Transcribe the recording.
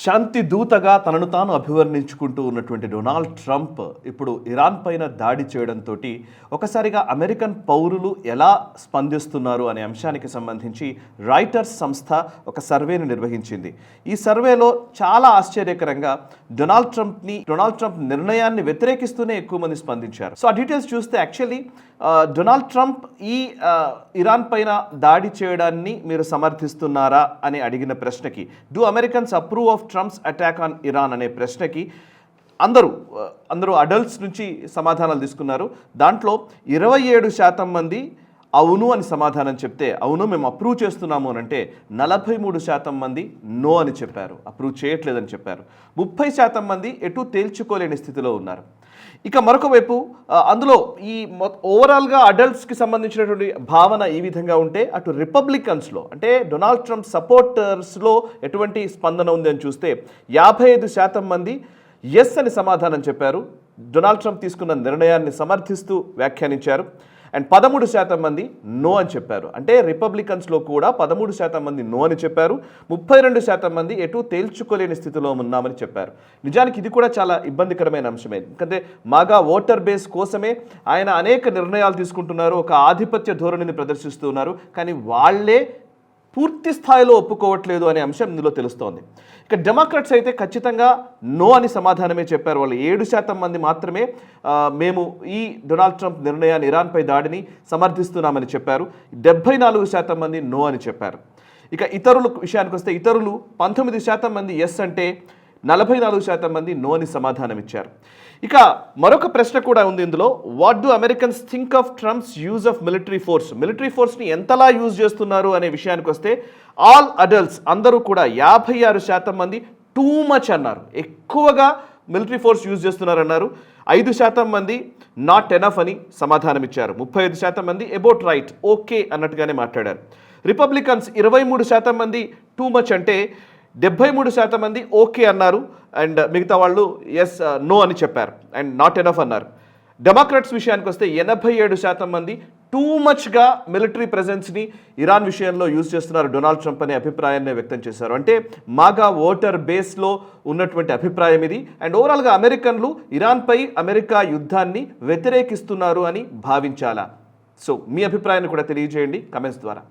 శాంతి దూతగా తనను తాను అభివర్ణించుకుంటూ ఉన్నటువంటి డొనాల్డ్ ట్రంప్ ఇప్పుడు ఇరాన్ పైన దాడి చేయడంతో ఒకసారిగా అమెరికన్ పౌరులు ఎలా స్పందిస్తున్నారు అనే అంశానికి సంబంధించి రాయిటర్స్ సంస్థ ఒక సర్వేను నిర్వహించింది. ఈ సర్వేలో చాలా ఆశ్చర్యకరంగా డొనాల్డ్ ట్రంప్ నిర్ణయాన్ని వ్యతిరేకిస్తూనే ఎక్కువ మంది స్పందించారు. సో ఆ డీటెయిల్స్ చూస్తే యాక్చువల్లీ డొనాల్డ్ ట్రంప్ ఈ ఇరాన్ పైన దాడి చేయడాన్ని మీరు సమర్థిస్తున్నారా అని అడిగిన ప్రశ్నకి, do Americans approve of Trump's attack on Iran అనే ప్రశ్నకి అందరూ అడల్ట్స్ నుంచి సమాధానాలు తీసుకున్నారు. దాంట్లో 27% మంది అవును అని సమాధానం చెప్తే, అవును మేము అప్రూవ్ చేస్తున్నాము అని అంటే 43% మంది నో అని చెప్పారు, అప్రూవ్ చేయట్లేదని చెప్పారు. 30% మంది ఎటు తేల్చుకోలేని స్థితిలో ఉన్నారు. ఇక మరొక వైపు అందులో ఈ ఓవరాల్గా అడల్ట్స్కి సంబంధించినటువంటి భావన ఈ విధంగా ఉంటే, అటు రిపబ్లికన్స్లో అంటే డొనాల్డ్ ట్రంప్ సపోర్టర్స్లో ఎటువంటి స్పందన ఉంది అని చూస్తే 55% మంది ఎస్ అని సమాధానం చెప్పారు, డొనాల్డ్ ట్రంప్ తీసుకున్న నిర్ణయాన్ని సమర్థిస్తూ వ్యాఖ్యానించారు. అండ్ 13% మంది నో అని చెప్పారు. అంటే రిపబ్లికన్స్లో కూడా 13% మంది నో అని చెప్పారు, 32% మంది ఎటు తేల్చుకోలేని స్థితిలో ఉన్నామని చెప్పారు. నిజానికి ఇది కూడా చాలా ఇబ్బందికరమైన అంశమే. ఎందుకంటే మాగా ఓటర్ బేస్ కోసమే ఆయన అనేక నిర్ణయాలు తీసుకుంటున్నారు, ఒక ఆధిపత్య ధోరణిని ప్రదర్శిస్తూ ఉన్నారు. కానీ వాళ్ళే పూర్తి స్థాయిలో ఒప్పుకోవట్లేదు అనే అంశం ఇందులో తెలుస్తోంది. ఇక డెమోక్రాట్స్ అయితే ఖచ్చితంగా నో అని సమాధానమే చెప్పారు. వాళ్ళు 7% మంది మాత్రమే మేము ఈ డొనాల్డ్ ట్రంప్ నిర్ణయాన్ని, ఇరాన్పై దాడిని సమర్థిస్తున్నామని చెప్పారు. 74% మంది నో అని చెప్పారు. ఇక ఇతరుల విషయానికి వస్తే ఇతరులు 19% మంది ఎస్ అంటే 44% మంది నో అని సమాధానం ఇచ్చారు. ఇక మరొక ప్రశ్న కూడా ఉంది ఇందులో, what do Americans think of Trump's use of military ఫోర్స్ని ఎంతలా యూజ్ చేస్తున్నారు అనే విషయానికి వస్తే ఆల్ అడల్ట్స్ అందరూ కూడా 56% మంది టూ మచ్ అన్నారు, ఎక్కువగా మిలిటరీ ఫోర్స్ యూజ్ చేస్తున్నారన్నారు. 5% మంది నాట్ ఎనఫ్ అని సమాధానం ఇచ్చారు. 35% మంది అబౌట్ రైట్, ఓకే అన్నట్టుగానే మాట్లాడారు. రిపబ్లికన్స్ 23% మంది టూ మచ్ అంటే 73% మంది ఓకే అన్నారు. అండ్ మిగతా వాళ్ళు ఎస్ నో అని చెప్పారు అండ్ నాట్ ఎనఫ్ అన్నారు. డెమోక్రాట్స్ విషయానికి వస్తే 87% మంది టూ మచ్గా మిలిటరీ ప్రెజెన్స్ని ఇరాన్ విషయంలో యూజ్ చేస్తున్నారు డొనాల్డ్ ట్రంప్ అనే అభిప్రాయాన్ని వ్యక్తం చేశారు. అంటే మాగా ఓటర్ బేస్లో ఉన్నటువంటి అభిప్రాయం ఇది. అండ్ ఓవరాల్గా అమెరికన్లు ఇరాన్పై అమెరికా యుద్ధాన్ని వ్యతిరేకిస్తున్నారు అని భావించాలా? సో మీ అభిప్రాయాన్ని కూడా తెలియజేయండి కమెంట్స్ ద్వారా.